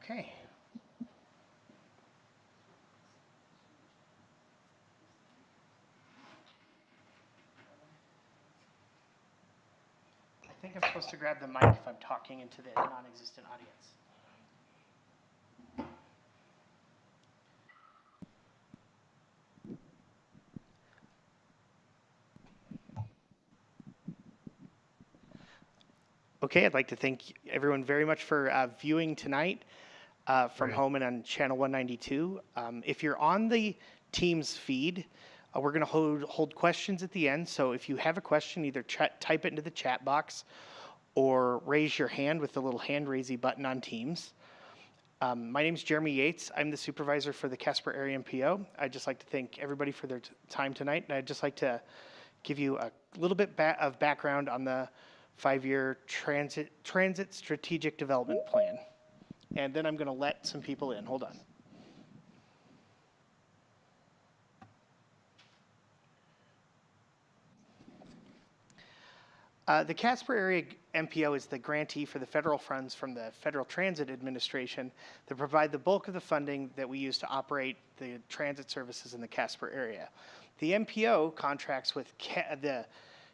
Okay. I think I'm supposed to grab the mic if I'm talking into the non-existent audience. Okay, I'd like to thank everyone very much for viewing tonight from home and on channel 192. If you're on the Teams feed, we're going to hold questions at the end. So if you have a question, either type it into the chat box or raise your hand with the little hand raising button on Teams. My name is Jeremy Yates. I'm the supervisor for the Casper Area MPO. I'd just like to thank everybody for their time tonight. And I'd just like to give you a little bit of background on the 5-year transit strategic development plan. And then I'm going to let some people in. Hold on. The Casper Area MPO is the grantee for the federal funds from the Federal Transit Administration that provide the bulk of the funding that we use to operate the transit services in the Casper area. The MPO contracts with the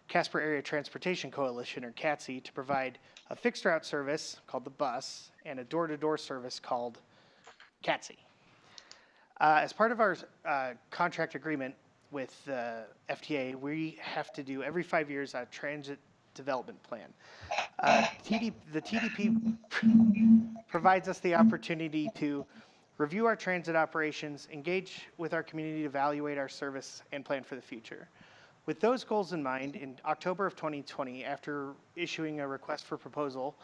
Casper Area Transportation Coalition, or CATSI, to provide a fixed route service called the bus and a door-to-door service called CATSI. As part of our contract agreement with the FTA, we have to do every 5 years a transit development plan. The TDP provides us the opportunity to review our transit operations, engage with our community to evaluate our service, and plan for the future. With those goals in mind, in October of 2020, after issuing a request for proposals,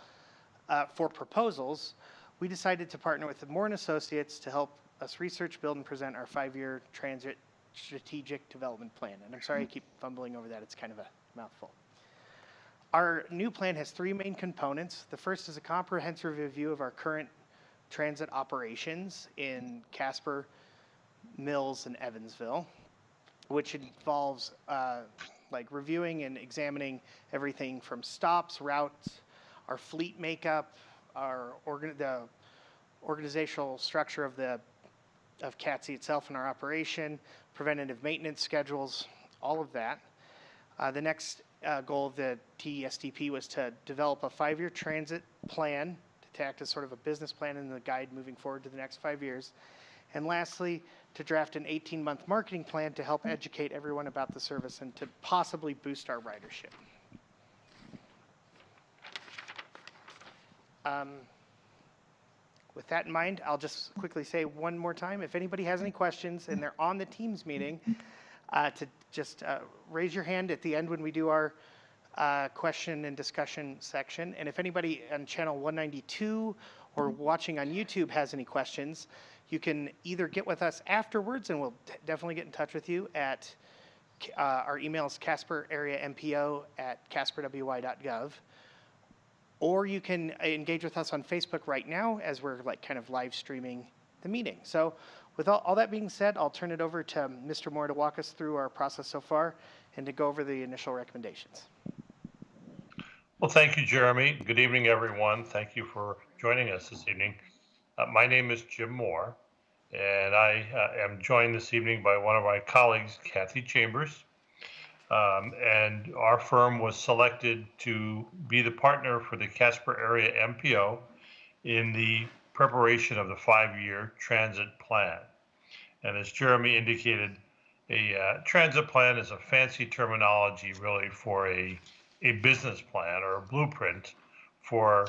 we decided to partner with Moore & Associates to help us research, build, and present our 5-year transit strategic development plan. And I'm sorry I keep fumbling over that. It's kind of a mouthful. Our new plan has 3 main components. The first is a comprehensive review of our current transit operations in Casper, Mills, and Evansville, which involves like reviewing and examining everything from stops, routes, our fleet makeup, the organizational structure of CATSI itself and our operation, preventative maintenance schedules, all of that. The next goal of the TSDP was to develop a 5-year transit plan to act as sort of a business plan and the guide moving forward to the next 5 years. And lastly, to draft an 18-month marketing plan to help educate everyone about the service and to possibly boost our ridership. With that in mind, I'll just quickly say one more time, if anybody has any questions and they're on the Teams meeting, to just raise your hand at the end when we do our question and discussion section. And if anybody on channel 192 or watching on YouTube has any questions, you can either get with us afterwards, and we'll definitely get in touch with you at our email is casperarea.mpo@casperwy.gov, or you can engage with us on Facebook right now as we're like kind of live streaming the meeting. So with all that being said, I'll turn it over to Mr. Moore to walk us through our process so far and to go over the initial recommendations. Well, thank you, Jeremy. Good evening, everyone. Thank you for joining us this evening. My name is Jim Moore, and I am joined this evening by one of my colleagues, Kathy Chambers. And our firm was selected to be the partner for the Casper Area MPO in the preparation of the 5-year transit plan. And as Jeremy indicated, a transit plan is a fancy terminology really for a business plan or a blueprint for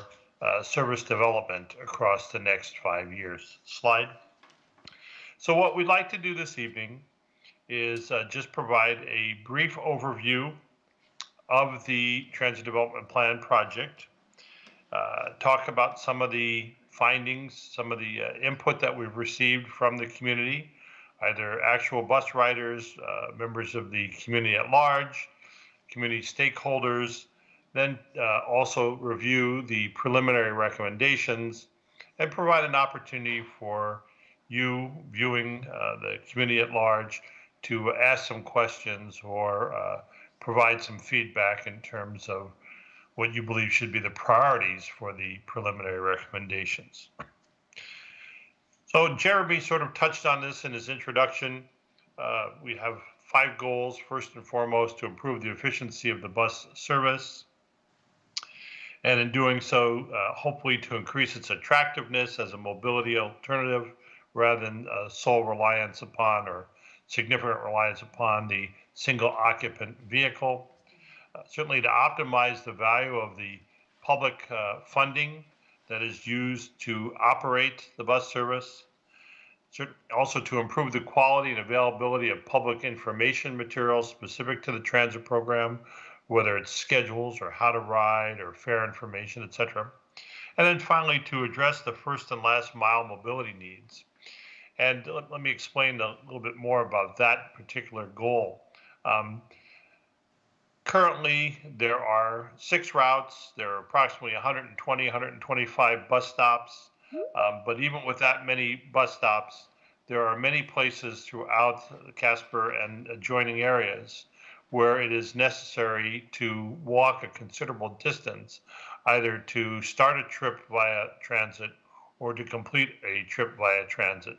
service development across the next 5 years. Slide. So what we'd like to do this evening is just provide a brief overview of the Transit Development Plan project, talk about some of the findings, some of the input that we've received from the community, either actual bus riders, members of the community at large, community stakeholders, then also review the preliminary recommendations and provide an opportunity for you viewing the community at large to ask some questions or provide some feedback in terms of what you believe should be the priorities for the preliminary recommendations. So Jeremy sort of touched on this in his introduction. We have 5 goals. First and foremost, to improve the efficiency of the bus service. And in doing so, hopefully to increase its attractiveness as a mobility alternative rather than sole reliance upon or significant reliance upon the single occupant vehicle. Certainly to optimize the value of the public funding that is used to operate the bus service. Also to improve the quality and availability of public information materials specific to the transit program, whether it's schedules or how to ride or fare information, etc. And then finally, to address the first and last mile mobility needs. And let me explain a little bit more about that particular goal. Currently, there are 6 routes. There are approximately 120, 125 bus stops. But even with that many bus stops, there are many places throughout Casper and adjoining areas where it is necessary to walk a considerable distance, either to start a trip via transit or to complete a trip via transit.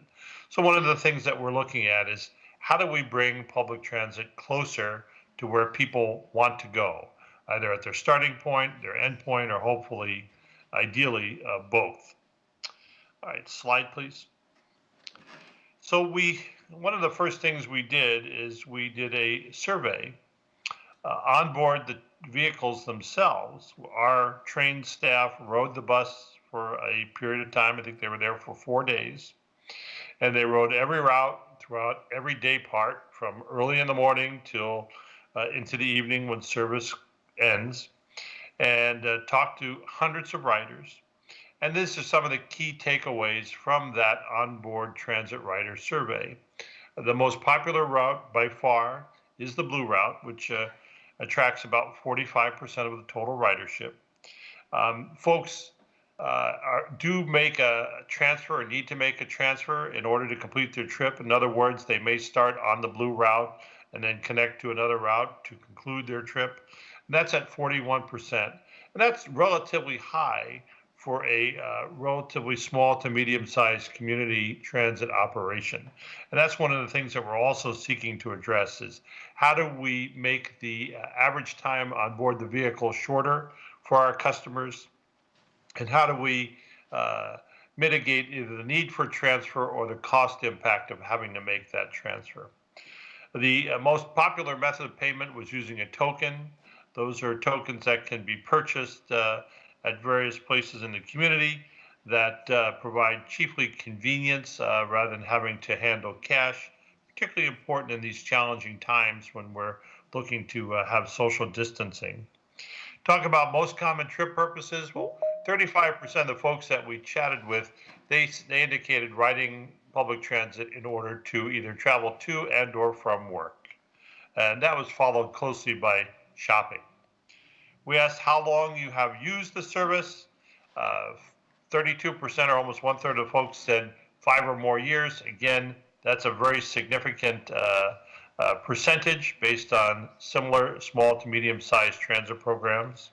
So one of the things that we're looking at is how do we bring public transit closer to where people want to go, either at their starting point, their end point, or hopefully, ideally, both. All right, slide, please. So one of the first things we did is we did a survey on board the vehicles themselves. Our trained staff rode the bus for a period of time. I think they were there for 4 days. And they rode every route throughout every day part from early in the morning till into the evening when service ends, and talked to hundreds of riders. And this is some of the key takeaways from that onboard transit rider survey. The most popular route by far is the blue route, which attracts about 45% of the total ridership. Folks do make a transfer or need to make a transfer in order to complete their trip. In other words, they may start on the blue route and then connect to another route to conclude their trip. And that's at 41%. And that's relatively high for a relatively small to medium-sized community transit operation. And that's one of the things that we're also seeking to address is how do we make the average time on board the vehicle shorter for our customers, and how do we mitigate either the need for transfer or the cost impact of having to make that transfer. The most popular method of payment was using a token. Those are tokens that can be purchased at various places in the community that provide chiefly convenience rather than having to handle cash, particularly important in these challenging times when we're looking to have social distancing. Talk about most common trip purposes. Well, 35% of the folks that we chatted with, they indicated riding public transit in order to either travel to and or from work. And that was followed closely by shopping. We asked how long you have used the service. 32% or almost 1/3 of folks said 5 or more years. Again, that's a very significant percentage based on similar small to medium-sized transit programs.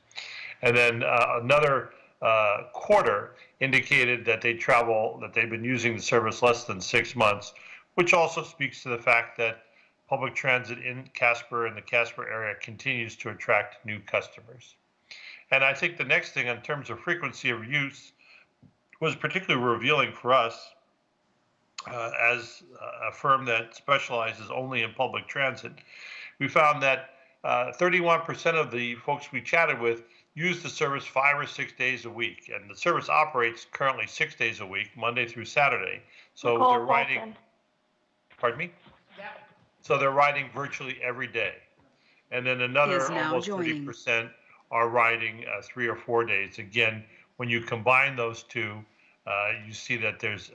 And then another quarter indicated that they've been using the service less than 6 months, which also speaks to the fact that public transit in Casper and the Casper area continues to attract new customers. And I think the next thing in terms of frequency of use was particularly revealing for us as a firm that specializes only in public transit. We found that 31% of the folks we chatted with use the service 5 or 6 days a week, and the service operates currently 6 days a week, Monday through Saturday. So they're riding, pardon me? So they're riding virtually every day. And then another almost 30% are riding 3 or 4 days. Again, when you combine those two, you see that there's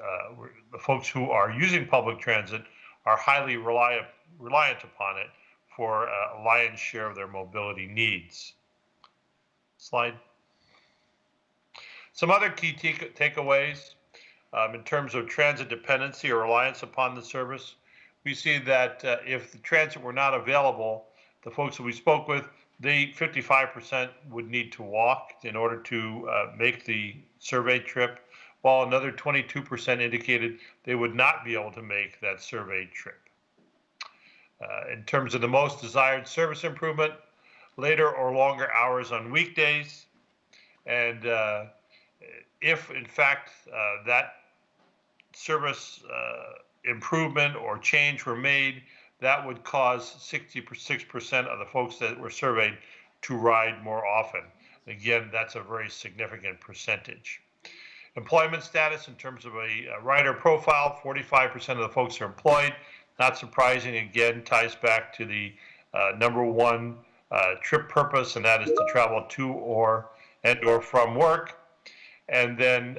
the folks who are using public transit are highly reliant upon it for a lion's share of their mobility needs. Slide. Some other key takeaways in terms of transit dependency or reliance upon the service. We see that if the transit were not available, the folks that we spoke with, 55% would need to walk in order to make the survey trip, while another 22% indicated they would not be able to make that surveyed trip. In terms of the most desired service improvement, later or longer hours on weekdays, and if in fact that service improvement or change were made, that would cause 66% of the folks that were surveyed to ride more often. Again, that's a very significant percentage. Employment status in terms of a rider profile, 45% of the folks are employed. Not surprising, again, ties back to the number one trip purpose, and that is to travel to or from work. And then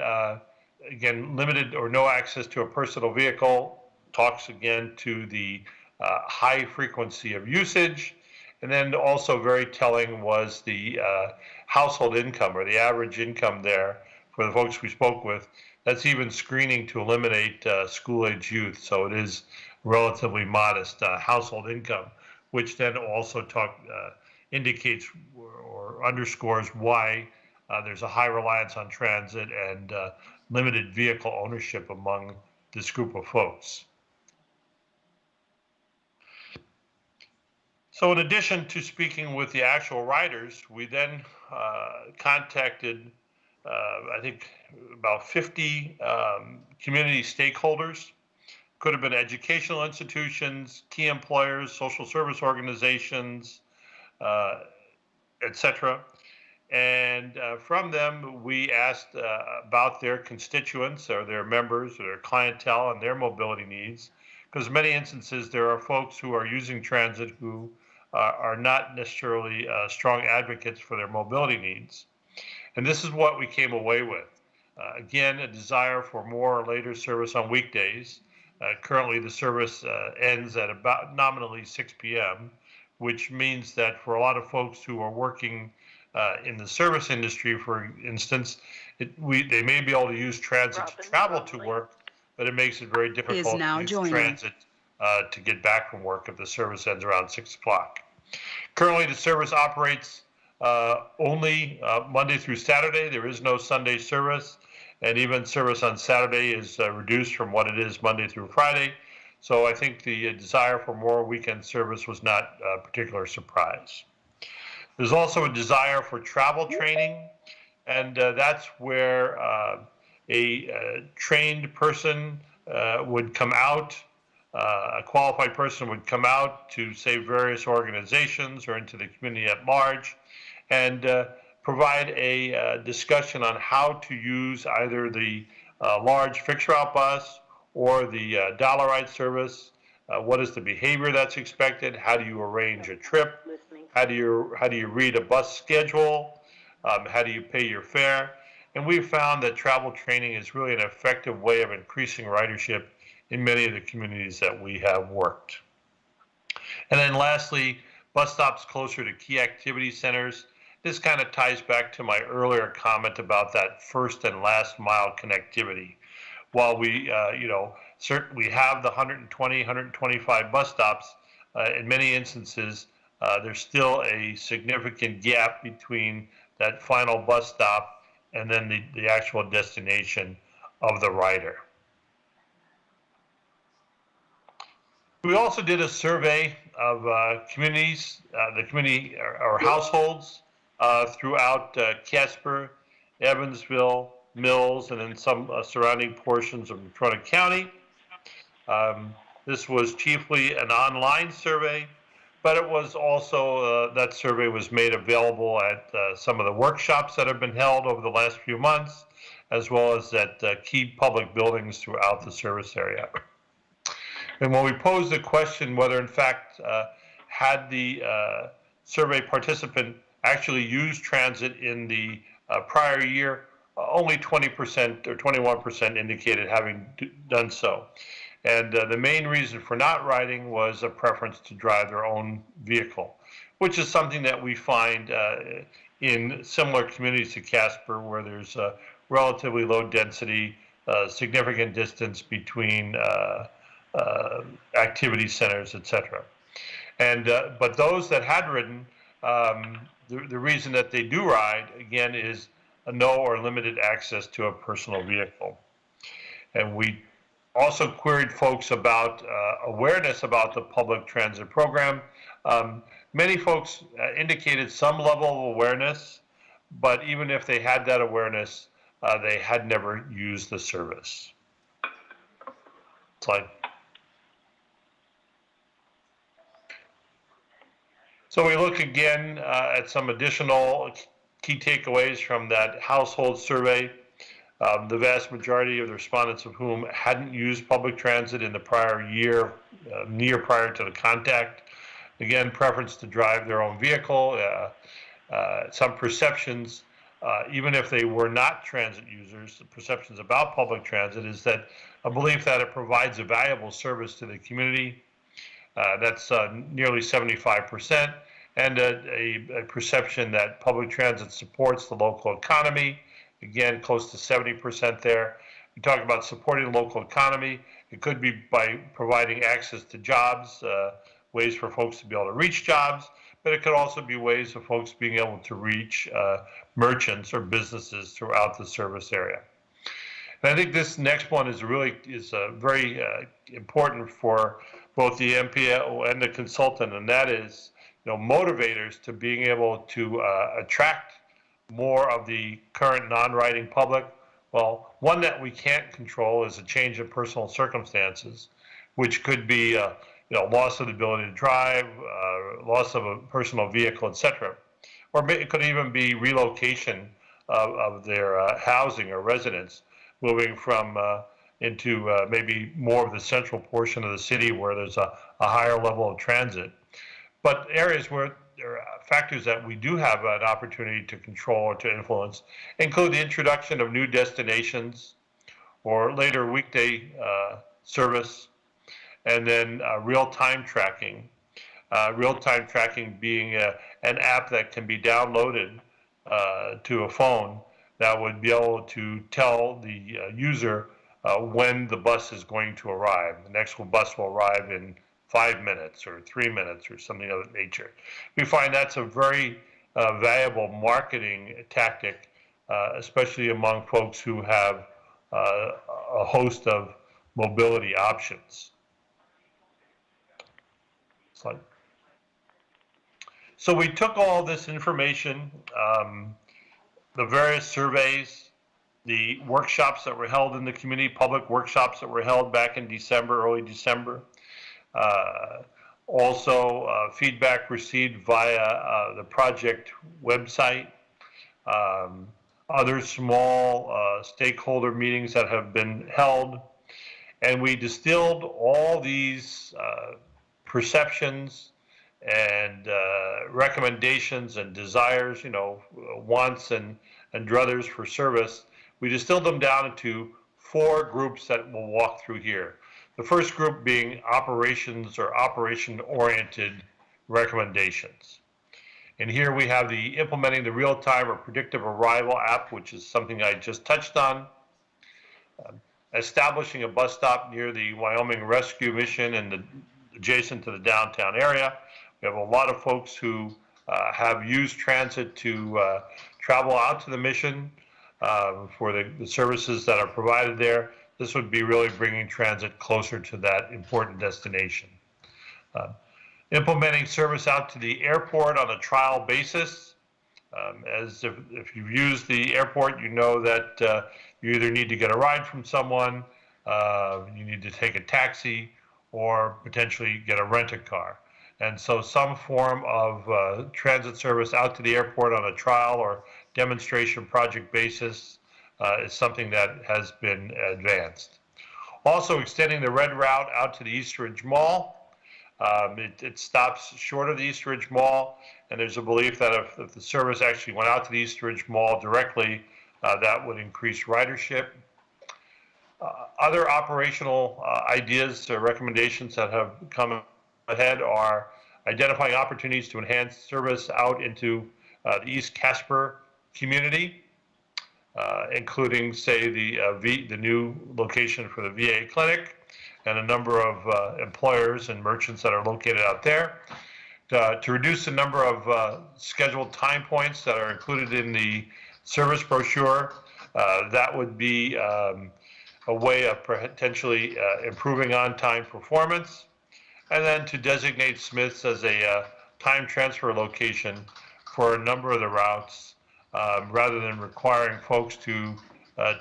again, limited or no access to a personal vehicle, talks again to the high frequency of usage. And then also very telling was the household income, or the average income there for the folks we spoke with. That's even screening to eliminate school-age youth, so it is relatively modest household income, which then also indicates or underscores why there's a high reliance on transit and limited vehicle ownership among this group of folks. So in addition to speaking with the actual riders, we then contacted, I think, about 50 community stakeholders. Could have been educational institutions, key employers, social service organizations, etc. And from them, we asked about their constituents or their members or their clientele and their mobility needs, because in many instances, there are folks who are using transit who are not necessarily strong advocates for their mobility needs. And this is what we came away with. Again, a desire for more or later service on weekdays. Currently, the service ends at about nominally 6 p.m., which means that for a lot of folks who are working in the service industry, for instance, they may be able to use transit to travel to work, but it makes it very difficult to use transit to get back from work if the service ends around 6 o'clock. Currently, the service operates only Monday through Saturday. There is no Sunday service, and even service on Saturday is reduced from what it is Monday through Friday. So I think the desire for more weekend service was not a particular surprise. There's also a desire for travel training, and that's where a trained person would come out, a qualified person would come out to, say, various organizations or into the community at large, and provide a discussion on how to use either the large fixed route bus or the dollar ride service. What is the behavior that's expected? How do you arrange a trip? How do you read a bus schedule? How do you pay your fare? And we've found that travel training is really an effective way of increasing ridership in many of the communities that we have worked. And then lastly, bus stops closer to key activity centers. This kind of ties back to my earlier comment about that first and last mile connectivity. While we, certainly have the 120, 125 bus stops, in many instances, there's still a significant gap between that final bus stop and then the actual destination of the rider. We also did a survey of communities, the community or households throughout Casper, Evansville, Mills, and in some surrounding portions of Natrona County. This was chiefly an online survey, but it was also, that survey was made available at some of the workshops that have been held over the last few months, as well as at key public buildings throughout the service area. And when we posed the question whether in fact had the survey participant actually used transit in the prior year, only 20% or 21% indicated having done so. And the main reason for not riding was a preference to drive their own vehicle, which is something that we find in similar communities to Casper, where there's a relatively low density, significant distance between activity centers, etc. And but those that had ridden, the reason that they do ride, again, is no or limited access to a personal vehicle. And we also queried folks about awareness about the public transit program. Many folks indicated some level of awareness, but even if they had that awareness, they had never used the service. Slide. So we look again at some additional key takeaways from that household survey. The vast majority of the respondents of whom hadn't used public transit in the prior year, prior to the contact. Again, preference to drive their own vehicle. Some perceptions, even if they were not transit users, the perceptions about public transit is that a belief that it provides a valuable service to the community. That's nearly 75%, and a perception that public transit supports the local economy. Again, close to 70% there. We talk about supporting the local economy. It could be by providing access to jobs, ways for folks to be able to reach jobs, but it could also be ways of folks being able to reach merchants or businesses throughout the service area. And I think this next one is very important for both the MPO and the consultant, and that is, motivators to being able to attract more of the current non-riding public. Well, one that we can't control is a change in personal circumstances, which could be loss of the ability to drive, loss of a personal vehicle, etc. Or it could even be relocation of their housing or residence, moving from into maybe more of the central portion of the city where there's a higher level of transit. But areas where there are factors that we do have an opportunity to control or to influence include the introduction of new destinations or later weekday service, and then real-time tracking. Real-time tracking being an app that can be downloaded to a phone that would be able to tell the user when the bus is going to arrive. The next bus will arrive in 5 minutes or 3 minutes or something of that nature. We find that's a very valuable marketing tactic, especially among folks who have a host of mobility options. Slide. So we took all this information, the various surveys, the workshops that were held in the community, public workshops that were held back in December, early December. Also feedback received via the project website, other small stakeholder meetings that have been held, and we distilled all these perceptions and recommendations and desires, wants and druthers for service. We distilled them down into 4 groups that we'll walk through here. The first group being operations or operation-oriented recommendations. And here we have the implementing the real-time or predictive arrival app, which is something I just touched on. Establishing a bus stop near the Wyoming Rescue Mission and adjacent to the downtown area. We have a lot of folks who have used transit to travel out to the mission for the services that are provided there. This would be really bringing transit closer to that important destination. Implementing service out to the airport on a trial basis. As if you've used the airport, you know that you either need to get a ride from someone, you need to take a taxi, or potentially get a rent-a-car. And so some form of transit service out to the airport on a trial or demonstration project basis is something that has been advanced. Also extending the red route out to the Eastridge Mall. It stops short of the Eastridge Mall, and there's a belief that if the service actually went out to the Eastridge Mall directly, that would increase ridership. Other operational ideas or recommendations that have come ahead are identifying opportunities to enhance service out into the East Casper community, including, say, the new location for the VA clinic and a number of employers and merchants that are located out there. To reduce the number of scheduled time points that are included in the service brochure. That would be a way of potentially improving on-time performance. And then to designate Smiths as a time transfer location for a number of the routes, rather than requiring folks to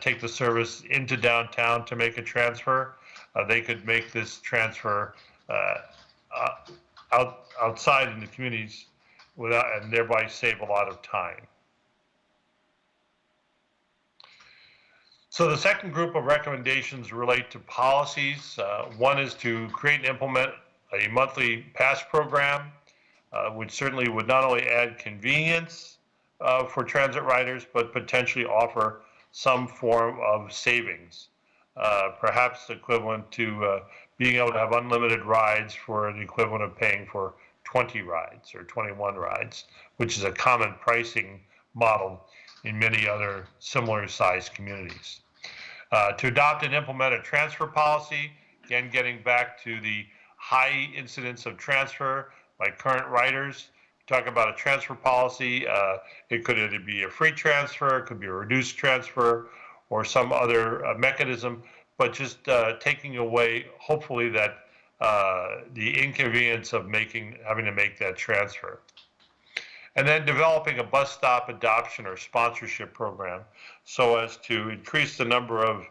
take the service into downtown to make a transfer. They could make this transfer outside in the communities and thereby save a lot of time. So the second group of recommendations relate to policies. One is to create and implement a monthly pass program, which certainly would not only add convenience for transit riders, but potentially offer some form of savings, perhaps equivalent to being able to have unlimited rides for the equivalent of paying for 20 rides or 21 rides, which is a common pricing model in many other similar sized communities. To adopt and implement a transfer policy, again, getting back to the high incidence of transfer by current riders. Talk about a transfer policy. It could either be a free transfer, it could be a reduced transfer, or some other mechanism, but just taking away, hopefully, that the inconvenience of having to make that transfer. And then developing a bus stop adoption or sponsorship program so as to increase the number of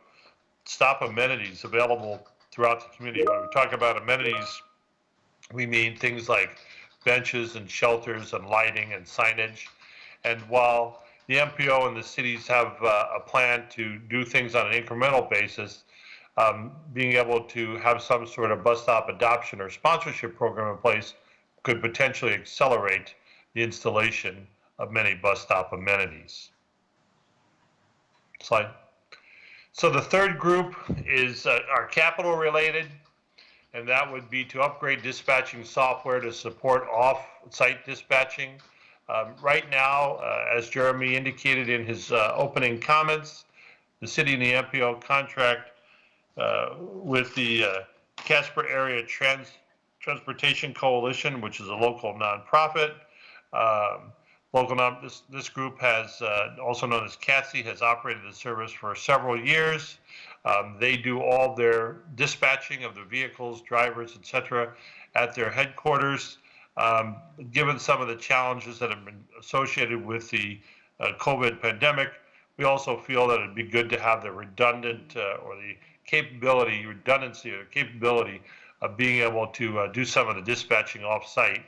stop amenities available throughout the community. When we talk about amenities, we mean things like benches and shelters and lighting and signage. And while the MPO and the cities have a plan to do things on an incremental basis, being able to have some sort of bus stop adoption or sponsorship program in place could potentially accelerate the installation of many bus stop amenities. Slide. So the third group is our capital related, and that would be to upgrade dispatching software to support off-site dispatching. Right now, as Jeremy indicated in his opening comments, the city and the MPO contract with the Casper Area Transportation Coalition, which is a local nonprofit. This group has, also known as CATSI, has operated the service for several years. They do all their dispatching of the vehicles, drivers, etc., at their headquarters. Given some of the challenges that have been associated with the COVID pandemic, we also feel that it'd be good to have the redundancy or capability of being able to do some of the dispatching off-site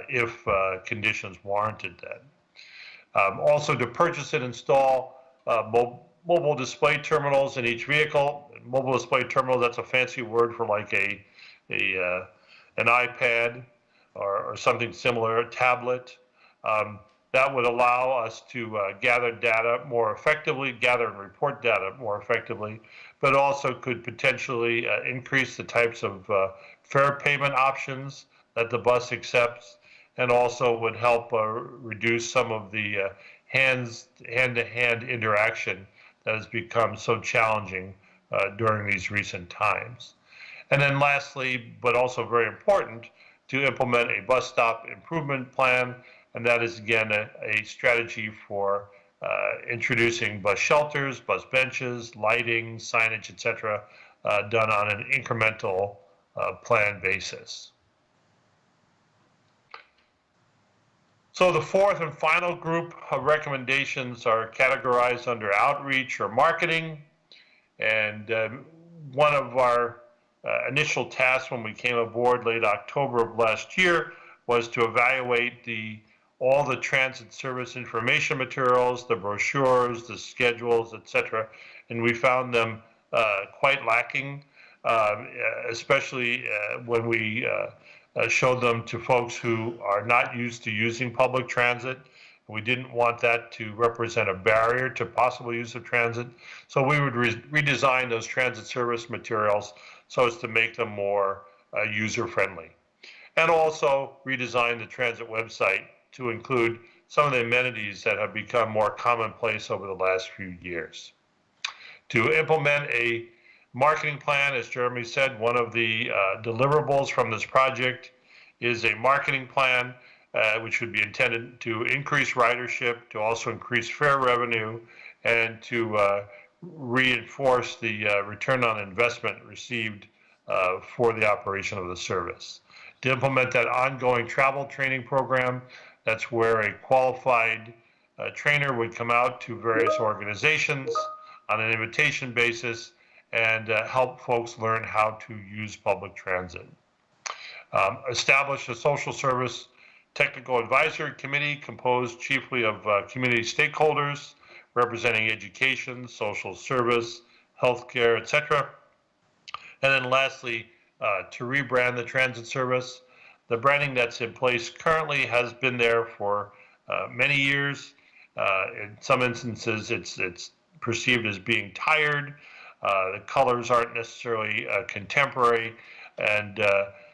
if conditions warranted that. Also to purchase and install mobile display terminals in each vehicle. Mobile display terminal, that's a fancy word for like an iPad or something similar, a tablet. That would allow us to gather data more effectively, gather and report data more effectively, but also could potentially increase the types of fare payment options that the bus accepts, and also would help reduce some of the hand-to-hand interaction that has become so challenging during these recent times. And then lastly, but also very important, to implement a bus stop improvement plan, and that is again a strategy for introducing bus shelters, bus benches, lighting, signage, etc., done on an incremental plan basis. So the fourth and final group of recommendations are categorized under outreach or marketing. And one of our initial tasks when we came aboard late October of last year was to evaluate all the transit service information materials, the brochures, the schedules, etc. And we found them quite lacking, especially when we showed them to folks who are not used to using public transit. We didn't want that to represent a barrier to possible use of transit. So we would redesign those transit service materials so as to make them more user-friendly. And also redesign the transit website to include some of the amenities that have become more commonplace over the last few years. To implement a marketing plan, as Jeremy said, one of the deliverables from this project is a marketing plan, which would be intended to increase ridership, to also increase fare revenue, and to reinforce the return on investment received for the operation of the service. To implement that ongoing travel training program, that's where a qualified trainer would come out to various organizations on an invitation basis and help folks learn how to use public transit. Establish a social service technical advisory committee composed chiefly of community stakeholders representing education, social service, healthcare, etc. And then lastly, to rebrand the transit service. The branding that's in place currently has been there for many years. In some instances, it's perceived as being tired. The colors aren't necessarily contemporary, and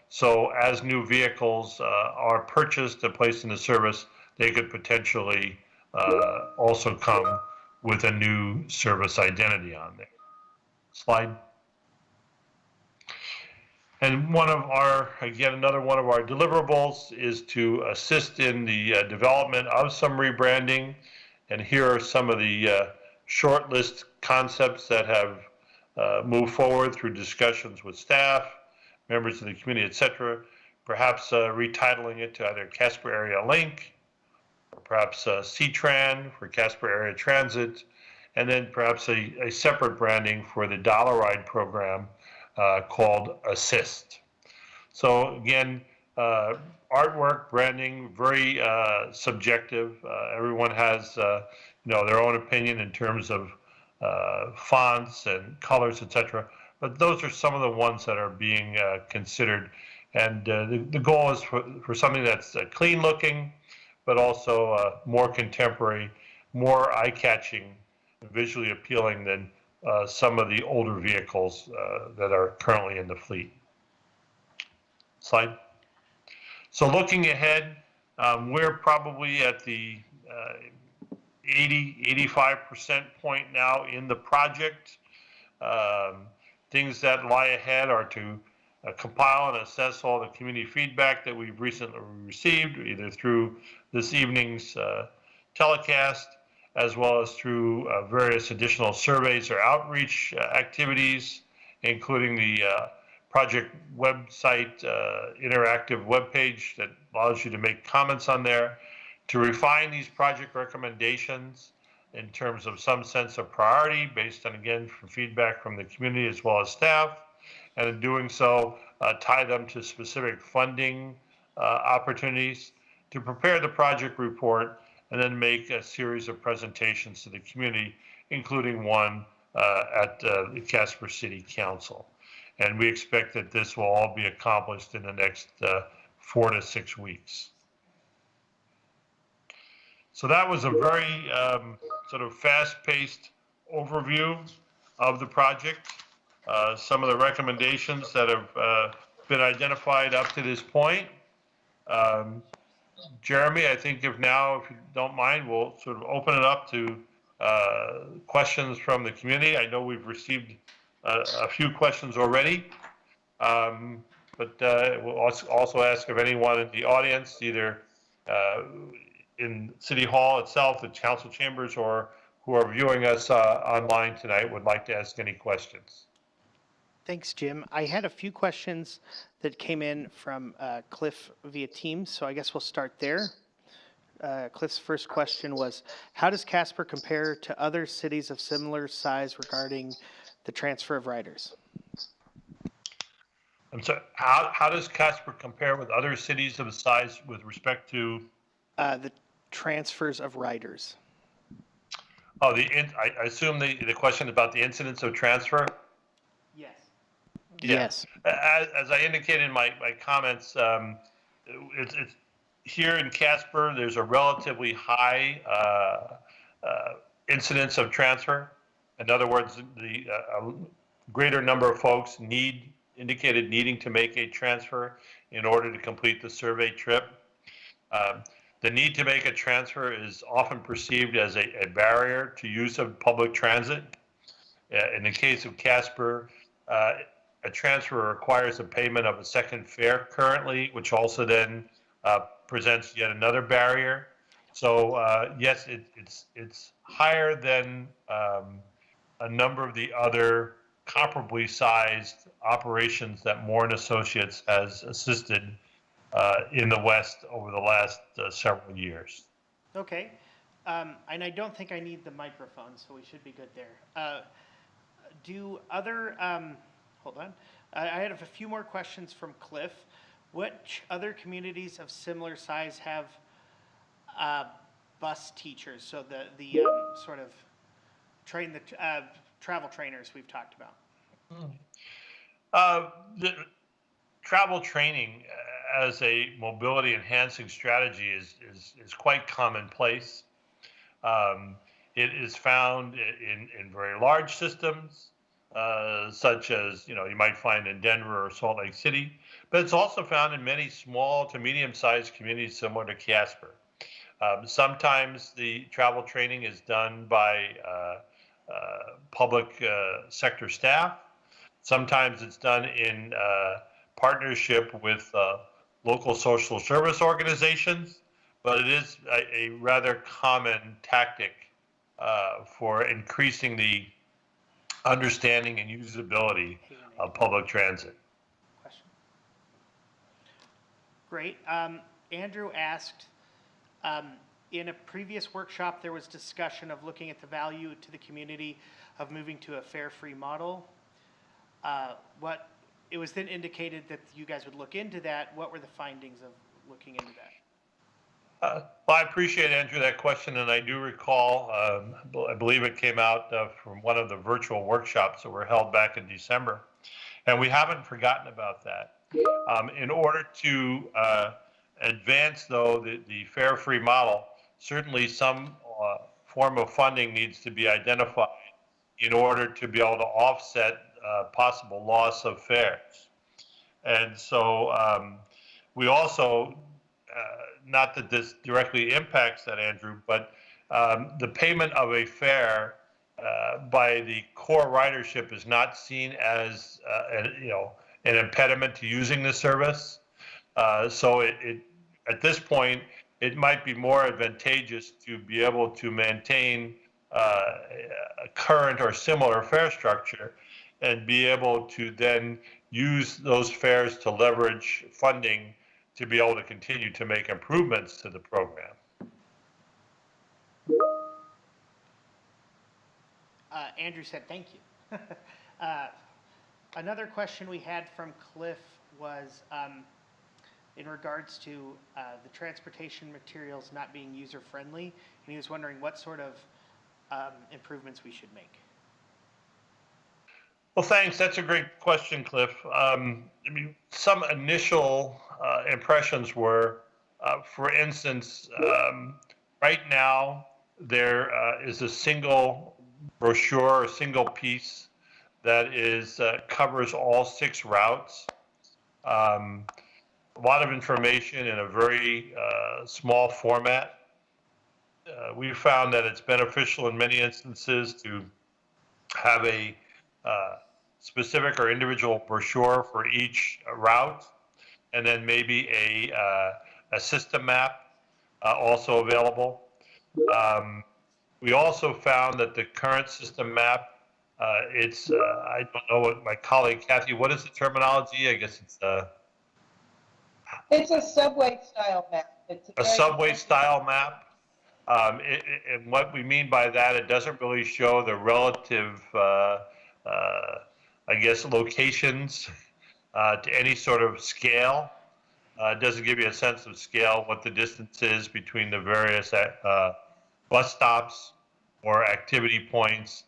so as new vehicles are purchased and placed into service, they could potentially also come with a new service identity on there. Slide. And one of our, again, another one of our deliverables is to assist in the development of some rebranding. And here are some of the short list concepts that have moved forward through discussions with staff, members of the community, etc. Perhaps retitling it to either Casper Area Link, or perhaps C-Tran for Casper Area Transit, and then perhaps a separate branding for the Dollar Ride program called Assist. So again, artwork, branding, very subjective. Everyone has their own opinion in terms of fonts and colors, etc. But those are some of the ones that are being considered. And the goal is for something that's clean looking, but also more contemporary, more eye-catching, visually appealing than some of the older vehicles that are currently in the fleet. Slide. So looking ahead, we're probably at the 85% point now in the project. Things that lie ahead are to compile and assess all the community feedback that we've recently received, either through this evening's telecast, as well as through various additional surveys or outreach activities, including the project website interactive webpage that allows you to make comments on there, to refine these project recommendations in terms of some sense of priority based on, again, from feedback from the community as well as staff, and in doing so, tie them to specific funding opportunities, to prepare the project report, and then make a series of presentations to the community, including one at the Casper City Council. And we expect that this will all be accomplished in the next 4 to 6 weeks. So that was a very sort of fast-paced overview of the project. Some of the recommendations that have been identified up to this point. Jeremy, I think if you don't mind, we'll sort of open it up to questions from the community. I know we've received a few questions already, but we'll also ask if anyone in the audience, either in City Hall itself, the council chambers, or who are viewing us online tonight would like to ask any questions. Thanks, Jim. I had a few questions that came in from Cliff via Teams, so I guess we'll start there. Cliff's first question was, how does Casper compare to other cities of similar size regarding the transfer of riders? I'm sorry, how does Casper compare with other cities of size with respect to? The transfers of riders. Oh, I assume the question about the incidence of transfer? Yes. Yeah. Yes. As I indicated in my comments, it's here in Casper, there's a relatively high incidence of transfer. In other words, the greater number of folks indicated needing to make a transfer in order to complete the survey trip. The need to make a transfer is often perceived as a barrier to use of public transit. In the case of Casper, a transfer requires a payment of a second fare currently, which also then presents yet another barrier. So yes, it's higher than a number of the other comparably sized operations that Moore and Associates has assisted in the West over the last several years. Okay. And I don't think I need the microphone, so we should be good there. Do other, hold on. I had a few more questions from Cliff. Which other communities of similar size have bus teachers? So the sort of travel trainers we've talked about. The travel training as a mobility enhancing strategy is quite commonplace. It is found in very large systems, such as you might find in Denver or Salt Lake City, but it's also found in many small to medium-sized communities similar to Casper. Sometimes the travel training is done by public sector staff. Sometimes it's done in partnership with local social service organizations, but it is a rather common tactic for increasing the understanding and usability of public transit. Question. Great. Andrew asked, in a previous workshop, there was discussion of looking at the value to the community of moving to a fare-free model. It was then indicated that you guys would look into that. What were the findings of looking into that? Well, I appreciate, Andrew, that question, and I do recall, I believe it came out from one of the virtual workshops that were held back in December, and we haven't forgotten about that. In order to advance, though, the fare-free model, certainly some form of funding needs to be identified in order to be able to offset possible loss of fares. And so we also, not that this directly impacts that, Andrew, but the payment of a fare by the core ridership is not seen as an impediment to using the service. So at this point, it might be more advantageous to be able to maintain a current or similar fare structure and be able to then use those fares to leverage funding to be able to continue to make improvements to the program. Andrew said thank you. Another question we had from Cliff was in regards to the transportation materials not being user-friendly, and he was wondering what sort of improvements we should make. Well, thanks. That's a great question, Cliff. I mean, some initial impressions were, for instance, right now there is a single brochure, a single piece that covers all 6 routes. A lot of information in a very small format. We found that it's beneficial in many instances to have a specific or individual brochure for each route, and then maybe a system map also available. We also found that the current system map, I don't know what my colleague Kathy, what is the terminology? I guess it's a subway style map. It's a subway style map. And what we mean by that, it doesn't really show the relative I guess, locations to any sort of scale. It doesn't give you a sense of scale, what the distance is between the various bus stops or activity points.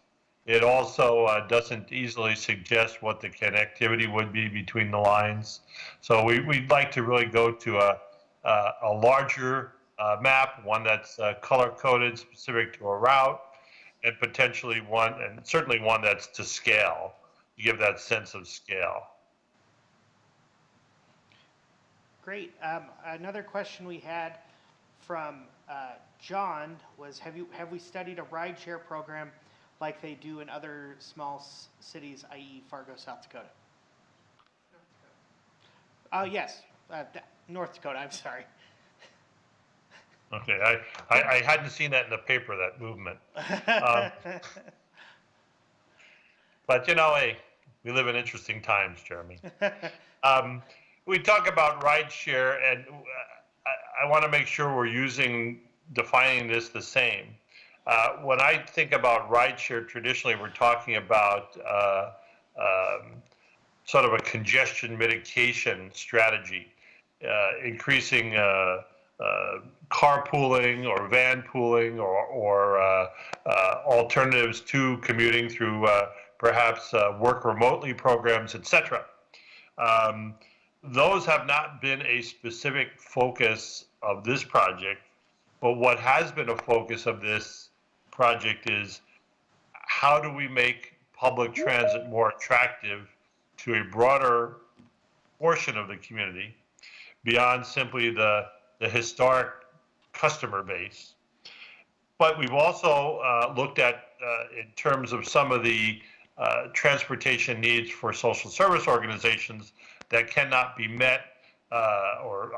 It also doesn't easily suggest what the connectivity would be between the lines. So we'd like to really go to a larger map, one that's color-coded specific to a route, and potentially one, and certainly one that's to scale, to give that sense of scale. Great. Another question we had from John was, have we studied a rideshare program like they do in other small cities, i.e. Fargo, South Dakota? Oh, yes, North Dakota, I'm sorry. Okay, I hadn't seen that in the paper, that movement. But hey, we live in interesting times, Jeremy. We talk about rideshare, and I want to make sure we're defining this the same. When I think about rideshare, traditionally we're talking about sort of a congestion mitigation strategy, increasing carpooling or van pooling or alternatives to commuting through perhaps work remotely programs, etc. Those have not been a specific focus of this project, but what has been a focus of this project is how do we make public transit more attractive to a broader portion of the community beyond simply the historic customer base. But we've also looked at, in terms of some of the transportation needs for social service organizations that cannot be met or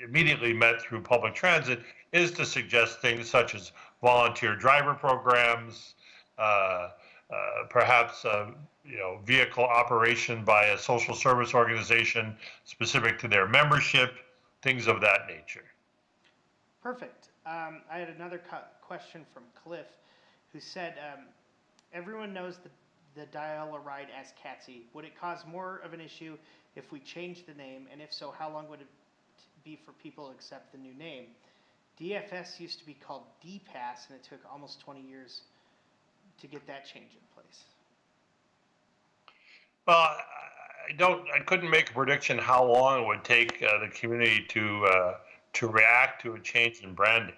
immediately met through public transit, is to suggest things such as volunteer driver programs, perhaps vehicle operation by a social service organization specific to their membership, things of that nature. Perfect. I had another question from Cliff, who said, everyone knows the dial-a-ride as CATSI. Would it cause more of an issue if we changed the name? And if so, how long would it be for people to accept the new name? DFS used to be called DPass, and it took almost 20 years to get that change in place. Well, I couldn't make a prediction how long it would take the community to react to a change in branding.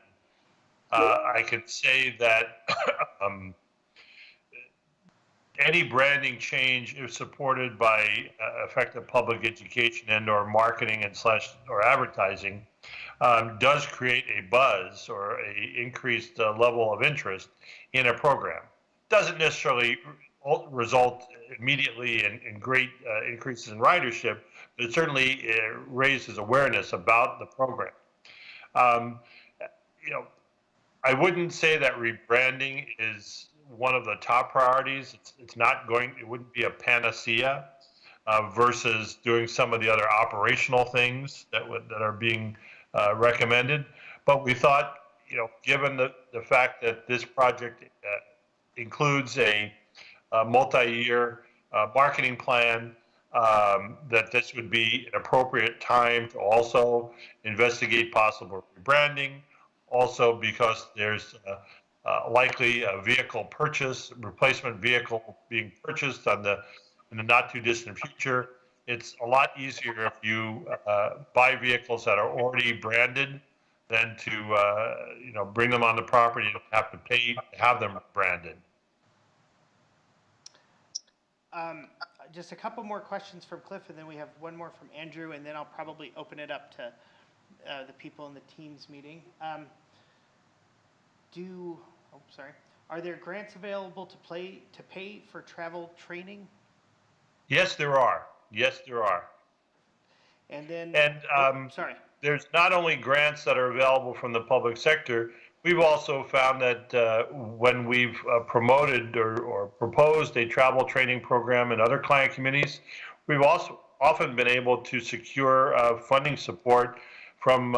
I can say that any branding change, if supported by effective public education and/or marketing or advertising, does create a buzz or a increased level of interest in a program. Doesn't necessarily result immediately in great increases in ridership, but it certainly raises awareness about the program. I wouldn't say that rebranding is one of the top priorities. It wouldn't be a panacea versus doing some of the other operational things that are being recommended. But we thought, given the fact that this project includes a multi-year marketing plan, that this would be an appropriate time to also investigate possible rebranding. Also, because there's likely a replacement vehicle being purchased in the not too distant future. It's a lot easier if you buy vehicles that are already branded than to bring them on the property and have to pay to have them branded. Just a couple more questions from Cliff, and then we have one more from Andrew, and then I'll probably open it up to the people in the Teams meeting. Are there grants available to pay for travel training? Yes, there are. Yes, there are. And then, there's not only grants that are available from the public sector. We've also found that when we've promoted or proposed a travel training program in other client communities, we've also often been able to secure funding support from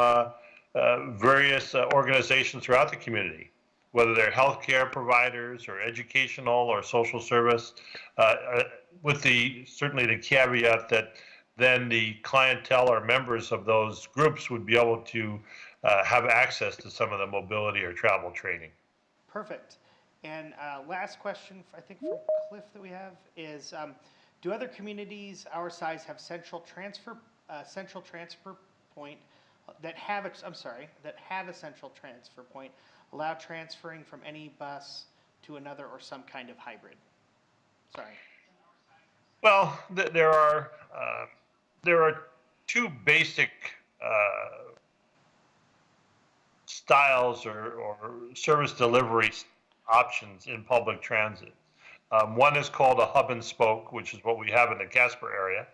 various organizations throughout the community, whether they're healthcare providers or educational or social service, with certainly the caveat that then the clientele or members of those groups would be able to have access to some of the mobility or travel training. Perfect. And last question, I think from Cliff that we have is, do other communities our size have central transfer point that have a central transfer point, allow transferring from any bus to another or some kind of hybrid? Sorry. Well, there are two basic styles or service delivery options in public transit. One is called a hub and spoke, which is what we have in the Casper area.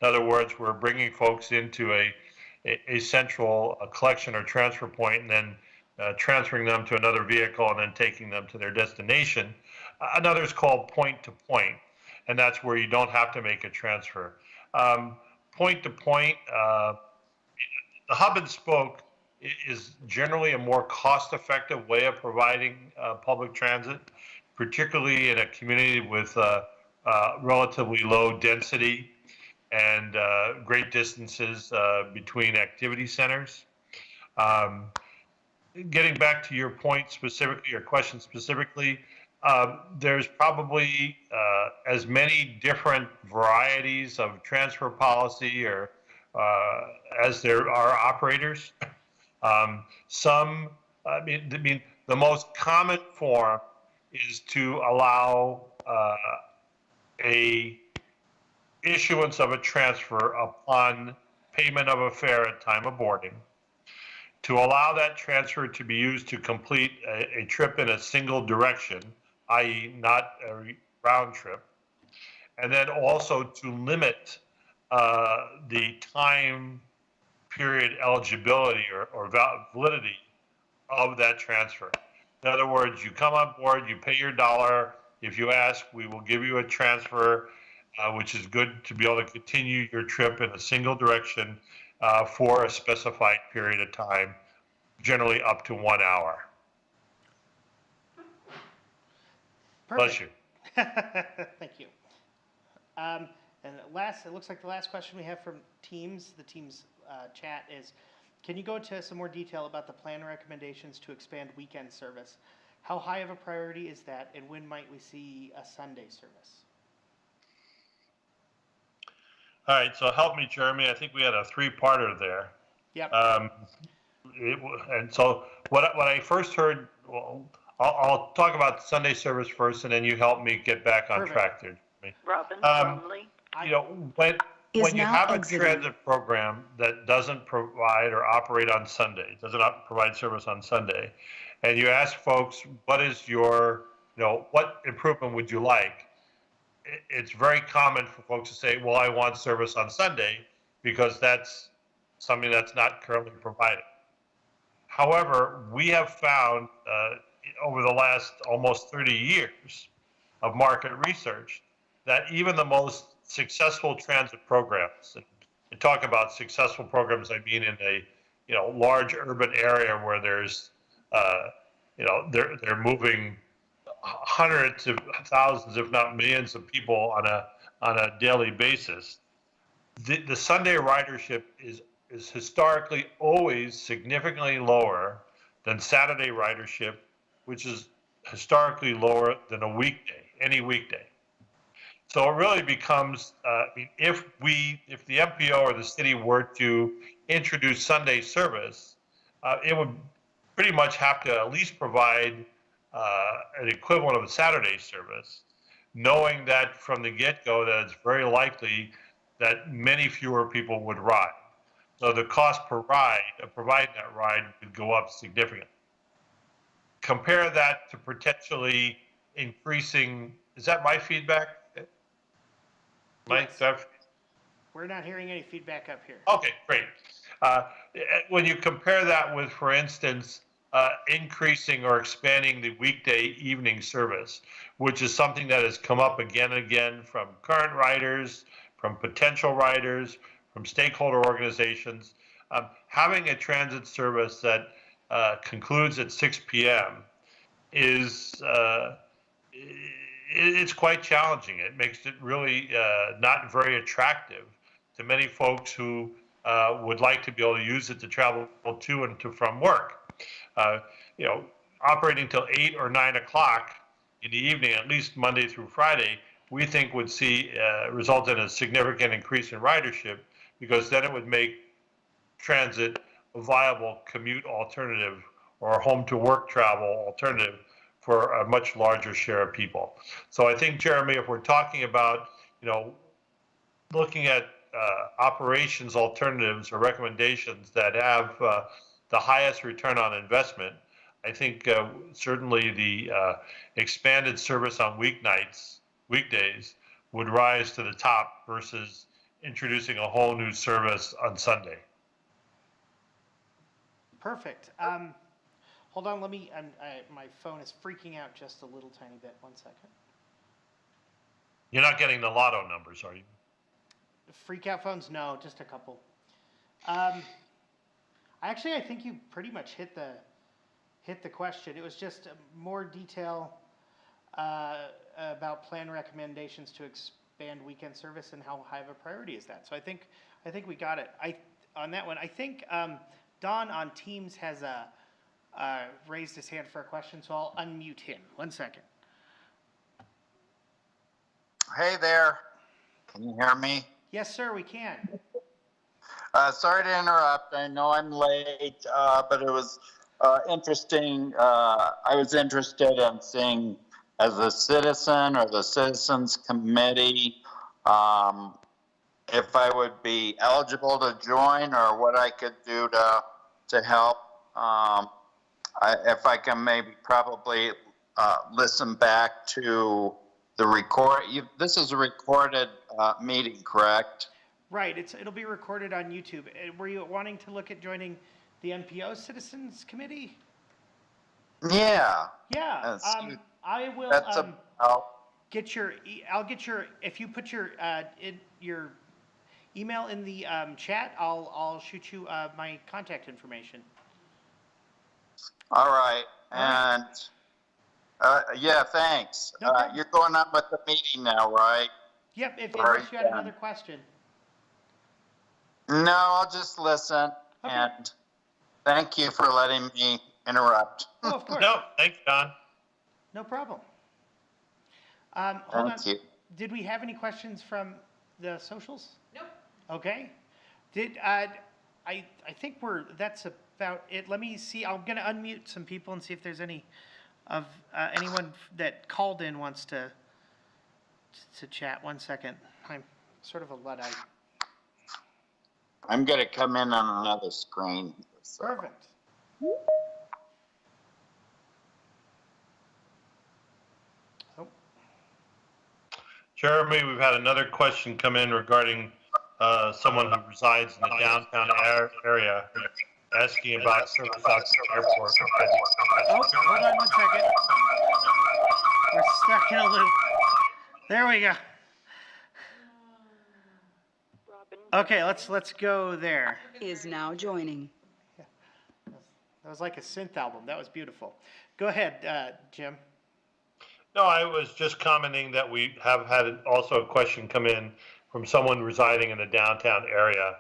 In other words, we're bringing folks into a central collection or transfer point and then transferring them to another vehicle and then taking them to their destination. Another is called point-to-point, and that's where you don't have to make a transfer. Point-to-point, the hub and spoke is generally a more cost-effective way of providing public transit, particularly in a community with relatively low density and great distances between activity centers. Getting back to your point specifically, your question specifically, there's probably as many different varieties of transfer policy or as there are operators. I mean, the most common form is to allow a issuance of a transfer upon payment of a fare at time of boarding, to allow that transfer to be used to complete a trip in a single direction, i.e. not a round trip, and then also to limit the time period eligibility or validity of that transfer. In other words, you come on board, you pay your $1. If you ask, we will give you a transfer, which is good to be able to continue your trip in a single direction for a specified period of time, generally up to 1 hour. Bless you. Thank you. And it looks like the last question we have from Teams, the Teams chat is, can you go into some more detail about the plan recommendations to expand weekend service? How high of a priority is that, and when might we see a Sunday service? All right, so help me, Jeremy. I think we had a three-parter there. Yep. And so what I first heard, well, I'll talk about Sunday service first, and then you help me get back on track there, Jeremy. Robin Bromley. You know, when you have a transit program that doesn't provide or operate on Sunday, does not provide service on Sunday, and you ask folks, what is your, what improvement would you like? It's very common for folks to say, well, I want service on Sunday because that's something that's not currently provided. However, we have found over the last almost 30 years of market research that even the most successful transit programs, and talk about successful programs, I mean in a large urban area where there's they're moving hundreds of thousands, if not millions, of people on a daily basis. The Sunday ridership is historically always significantly lower than Saturday ridership, which is historically lower than any weekday. So it really becomes, if the MPO or the city were to introduce Sunday service, it would pretty much have to at least provide an equivalent of a Saturday service, knowing that from the get-go that it's very likely that many fewer people would ride. So the cost per ride of providing that ride would go up significantly. Compare that to potentially increasing, is that my feedback? Yes. We're not hearing any feedback up here. Okay, great. When you compare that with, for instance, increasing or expanding the weekday evening service, which is something that has come up again and again from current riders, from potential riders, from stakeholder organizations, having a transit service that concludes at 6 p.m. is it's quite challenging. It makes it really not very attractive to many folks who would like to be able to use it to travel to and from work. Operating till 8 or 9 o'clock in the evening, at least Monday through Friday, we think would result in a significant increase in ridership, because then it would make transit a viable commute alternative or a home to work travel alternative for a much larger share of people. So I think, Jeremy, if we're talking about, looking at operations alternatives or recommendations that have the highest return on investment, I think certainly the expanded service on weekdays would rise to the top versus introducing a whole new service on Sunday. Perfect. Hold on, let me, my phone is freaking out just a little tiny bit. 1 second. You're not getting the lotto numbers, are you? Freak out phones? No, just a couple. Actually, I think you pretty much hit the question. It was just more detail about plan recommendations to expand weekend service and how high of a priority is that. So I think we got it. On that one, I think Don on Teams has raised his hand for a question, so I'll unmute him. 1 second. Hey there. Can you hear me? Yes, sir, we can. Sorry to interrupt. I know I'm late, but it was interesting. I was interested in seeing, as a citizen or the Citizens Committee, if I would be eligible to join or what I could do to help. If I can maybe probably listen back to the record. This is a recorded meeting, correct? Right, it'll be recorded on YouTube. Were you wanting to look at joining the MPO Citizens Committee? Yeah. Yeah, I will That's get your, if you put your email in the chat, I'll shoot you my contact information. all right. All right. And yeah, thanks. No problem. You're going on with the meeting now, right? Yep, Unless you had another question. No, I'll just listen. Okay. And thank you for letting me interrupt. Oh, of course. No, thanks, Don. No problem. Hold on. Thank you. Did we have any questions from the socials? Nope. Okay. I think that's about it. Let me see. I'm going to unmute some people and see if there's anyone that called in wants to chat. 1 second. I'm sort of a Luddite. I'm going to come in on another screen. So. Perfect. Oh, Jeremy, we've had another question come in regarding someone who resides in the downtown area asking about service out to the airport. hold on 1 second. We're stuck in a loop. There we go. Okay, let's go there. Is now joining. That was like a synth album. That was beautiful. Go ahead, Jim. No, I was just commenting that we have had also a question come in from someone residing in the downtown area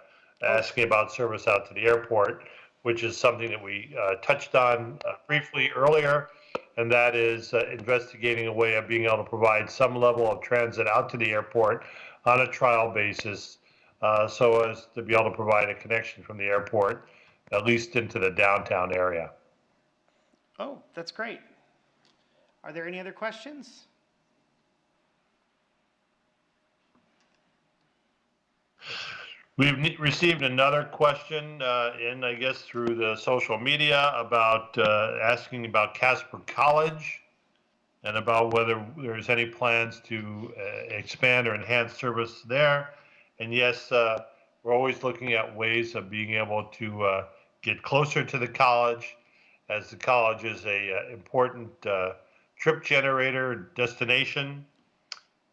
asking about service out to the airport, which is something that we touched on briefly earlier, and that is investigating a way of being able to provide some level of transit out to the airport on a trial basis, so as to be able to provide a connection from the airport, at least into the downtown area. Oh, that's great. Are there any other questions? We've received another question I guess, through the social media about asking about Casper College and about whether there's any plans to expand or enhance service there. And yes, we're always looking at ways of being able to get closer to the college, as the college is a important trip generator destination.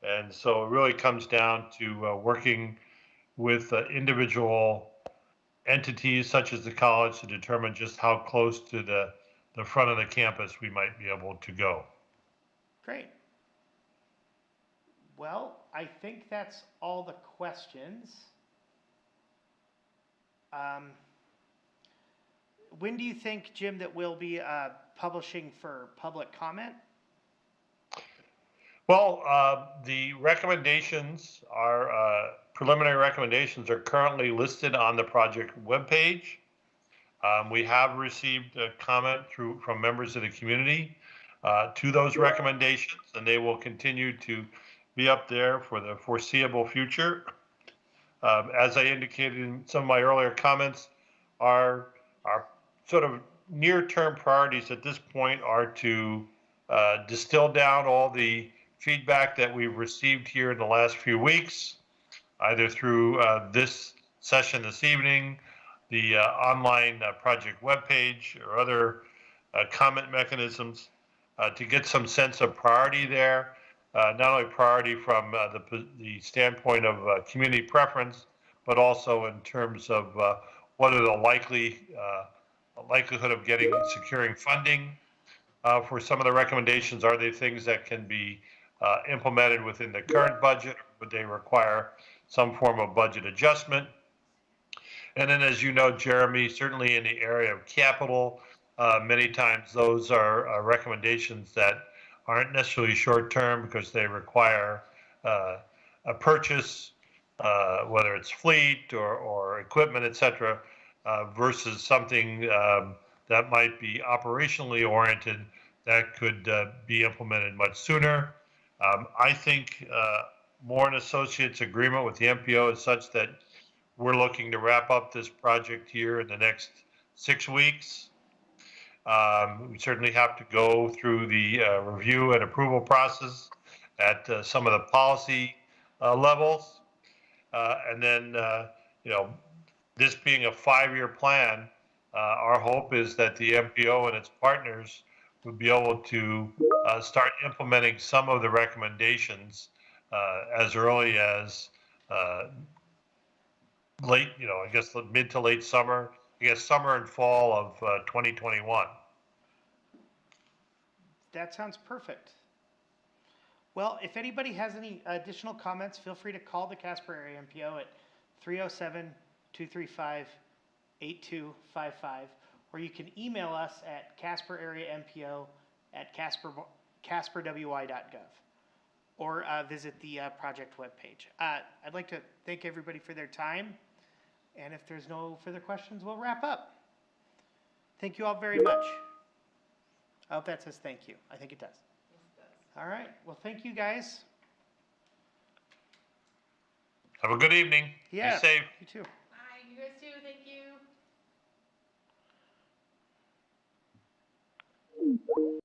And so it really comes down to working with individual entities such as the college to determine just how close to the front of the campus we might be able to go. Great. Well, I think that's all the questions. When do you think, Jim, that we'll be publishing for public comment? Well, the recommendations are, preliminary recommendations are currently listed on the project webpage. We have received a comment from members of the community to those recommendations, and they will continue to be up there for the foreseeable future. As I indicated in some of my earlier comments, our sort of near-term priorities at this point are to distill down all the feedback that we've received here in the last few weeks, either through this session this evening, the online project webpage, or other comment mechanisms to get some sense of priority there. Not only priority from the standpoint of community preference, but also in terms of what are the likelihood of securing funding for some of the recommendations. Are they things that can be implemented within the current budget? Would they require some form of budget adjustment? And then, as you know, Jeremy, certainly in the area of capital, many times those are recommendations that aren't necessarily short-term because they require a purchase, whether it's fleet or equipment, et cetera, versus something that might be operationally oriented that could be implemented much sooner. I think Moore and Associates agreement with the MPO is such that we're looking to wrap up this project here in the next 6 weeks. We certainly have to go through the review and approval process at some of the policy levels. And then, this being a 5-year plan, our hope is that the MPO and its partners would be able to start implementing some of the recommendations as early as late, I guess mid to late summer, summer and fall of 2021. That sounds perfect. Well, if anybody has any additional comments, feel free to call the Casper Area MPO at 307-235-8255, or you can email us at casperarea.mpo@casperwy.gov, or visit the project webpage. I'd like to thank everybody for their time, and if there's no further questions, we'll wrap up. Thank you all very much. I hope that says thank you. I think it does. Yes, it does. All right. Well, thank you guys. Have a good evening. Yeah. Be safe. You too. Bye. You guys too. Thank you.